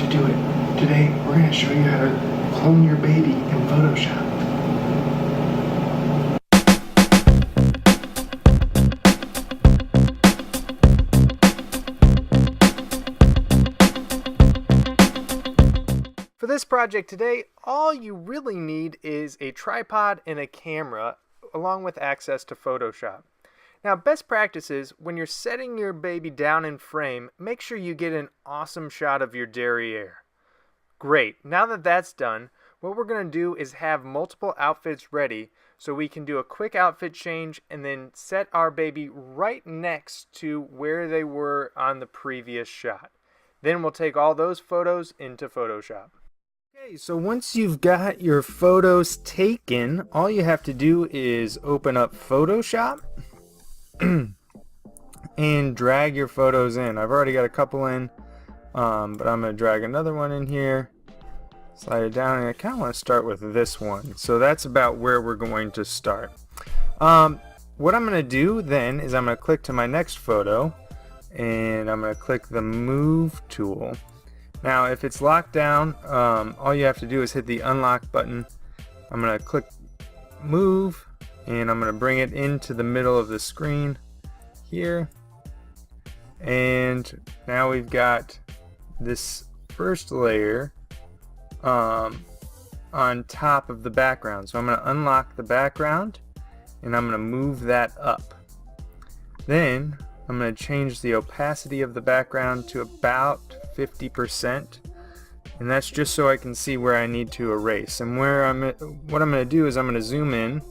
to do it. Today, we're going to show you how to clone your baby in Photoshop. For this project today, all you really need is a tripod and a camera, along with access to Photoshop. Now, best practices, when you're setting your baby down in frame, make sure you get an awesome shot of your derriere. Great, now that that's done, what we're going to do is have multiple outfits ready so we can do a quick outfit change and then set our baby right next to where they were on the previous shot. Then we'll take all those photos into Photoshop. Okay, so once you've got your photos taken, all you have to do is open up Photoshop and drag your photos in. I've already got a couple in, but I'm going to drag another one in here, slide it down, and I kind of want to start with this one. So that's about where we're going to start. What I'm going to do then is I'm going to click to my next photo, and I'm going to click the Move tool. Now, if it's locked down, all you have to do is hit the unlock button. I'm going to click Move, and I'm going to bring it into the middle of the screen here. And now we've got this first layer on top of the background. So I'm going to unlock the background, and I'm going to move that up. Then I'm going to change the opacity of the background to about 50%, and that's just so I can see where I need to erase. And what I'm going to do is I'm going to zoom in,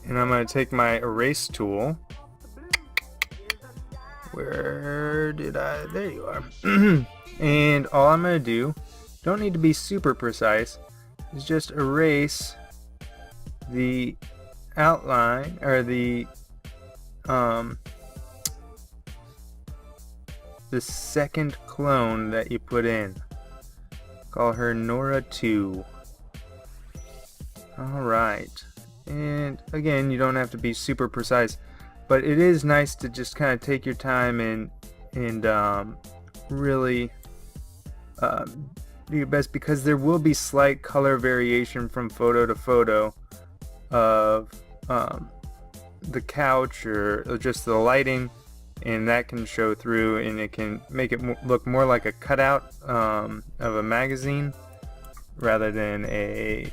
and I'm going to take my erase tool. Where did I? There you are. And all I'm going to do, don't need to be super precise, is just erase the outline, or the second clone that you put in. Call her Nora 2. Alright, and again, you don't have to be super precise, but it is nice to just kind of take your time and really do your best, because there will be slight color variation from photo to photo of the couch or just the lighting, and that can show through, and it can make it look more like a cutout of a magazine rather than a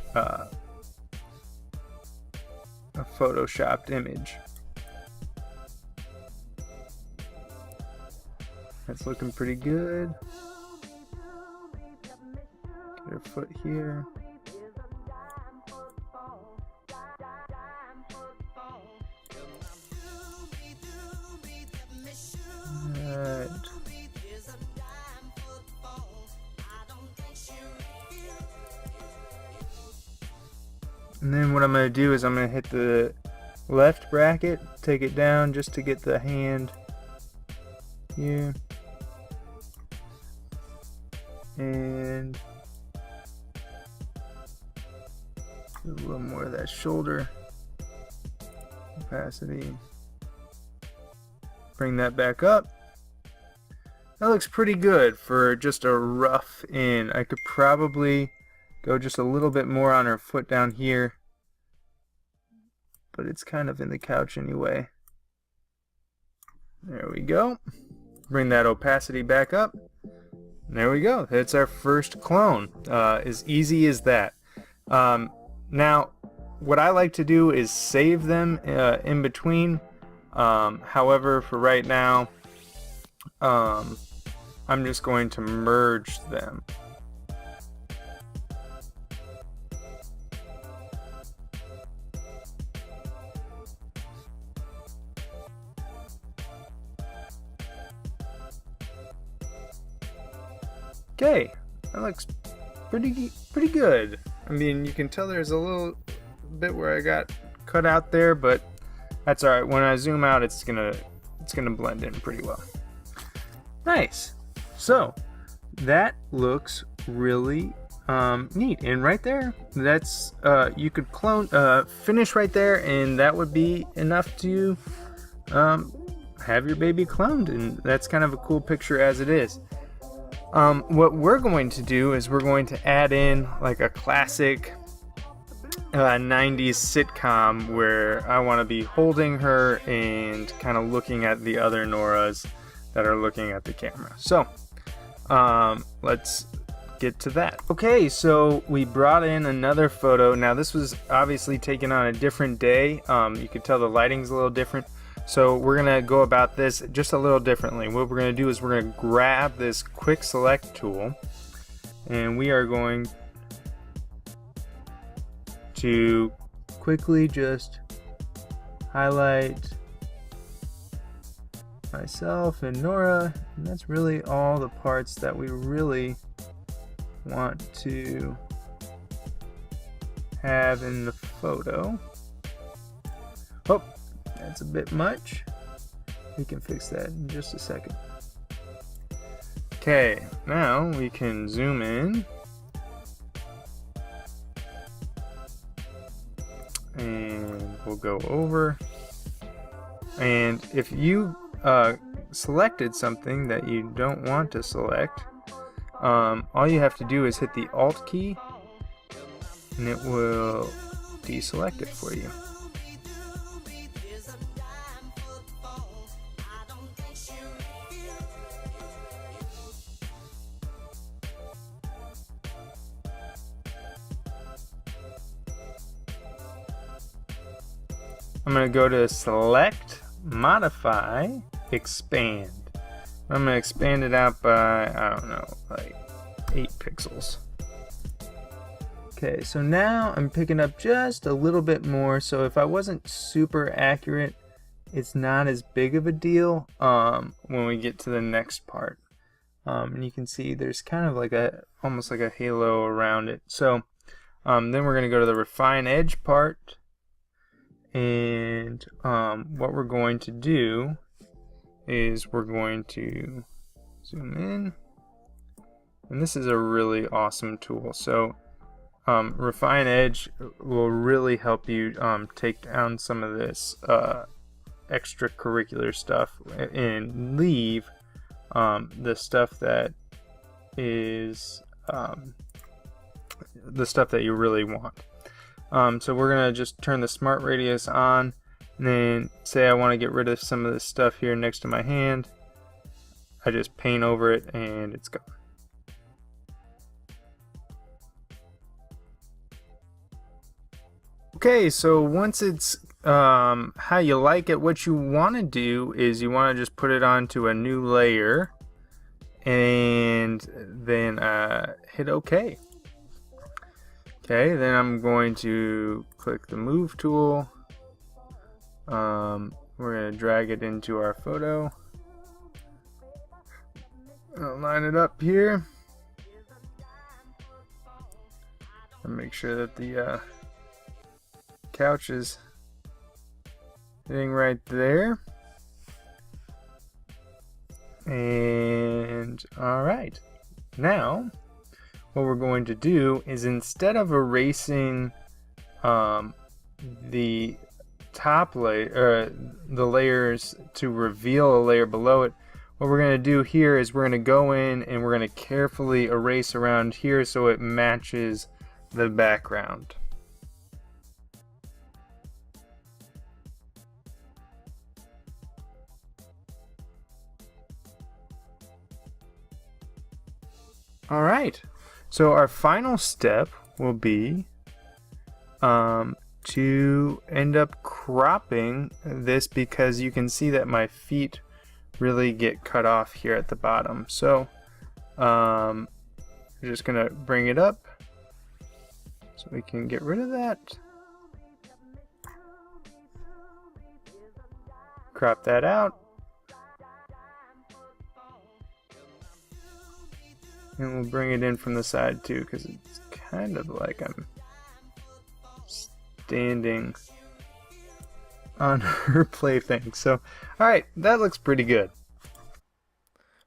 photoshopped image. That's looking pretty good. Get her foot here. And then what I'm going to do is I'm going to hit the left bracket, take it down just to get the hand here, and a little more of that shoulder opacity. Bring that back up. That looks pretty good for just a rough in. I could probably go just a little bit more on her foot down here, but it's kind of in the couch anyway. There we go. Bring that opacity back up. There we go. That's our first clone. As easy as that. Now, what I like to do is save them in between. However, for right now, I'm just going to merge them. Okay, that looks pretty good. I mean, you can tell there's a little bit where I got cut out there, but that's alright. When I zoom out, it's gonna blend in pretty well. Nice. So that looks really neat. And right there, that's you could clone finish right there, and that would be enough to have your baby cloned, and that's kind of a cool picture as it is. What we're going to do is we're going to add in like a classic 90s sitcom where I want to be holding her and kind of looking at the other Noras that are looking at the camera. So let's get to that. Okay, so we brought in another photo. Now this was obviously taken on a different day. You could tell the lighting's a little different. So we're gonna go about this just a little differently. What we're gonna do is we're gonna grab this quick select tool and we are going to quickly just highlight myself and Nora, and that's really all the parts that we really want to have in the photo. Oh, that's a bit much. We can fix that in just a second. Okay, now we can zoom in and we'll go over, and if you selected something that you don't want to select, all you have to do is hit the Alt key and it will deselect it for you. I'm going to go to Select, Modify, Expand. I'm going to expand it out by, I don't know, like 8 pixels. Okay, so now I'm picking up just a little bit more, so if I wasn't super accurate, it's not as big of a deal when we get to the next part. And you can see there's kind of like almost like a halo around it. So then we're going to go to the Refine Edge part. And what we're going to do is we're going to zoom in, and this is a really awesome tool. So Refine Edge will really help you take down some of this extracurricular stuff and leave the stuff that is the stuff that you really want. So we're gonna just turn the smart radius on, and then say I want to get rid of some of this stuff here next to my hand. I just paint over it and it's gone. Okay, so once it's how you like it, what you want to do is you want to just put it onto a new layer and then hit OK. Okay, then I'm going to click the move tool. We're going to drag it into our photo. I'll line it up here. And make sure that the couch is sitting right there. And alright, now what we're going to do is, instead of erasing the top layer, the layers to reveal a layer below it, what we're going to do here is we're going to go in and we're going to carefully erase around here so it matches the background. All right, so our final step will be to end up cropping this, because you can see that my feet really get cut off here at the bottom. So I'm just gonna bring it up so we can get rid of that. Crop that out. And we'll bring it in from the side too, because it's kind of like I'm standing on her plaything. So, alright, that looks pretty good.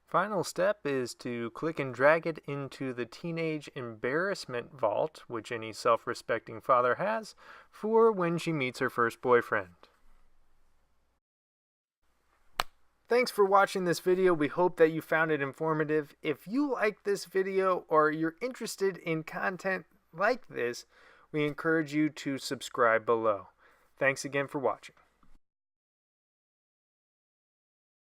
Final step is to click and drag it into the teenage embarrassment vault, which any self-respecting father has, for when she meets her first boyfriend. Thanks for watching this video. We hope that you found it informative. If you like this video or you're interested in content like this, we encourage you to subscribe below. Thanks again for watching.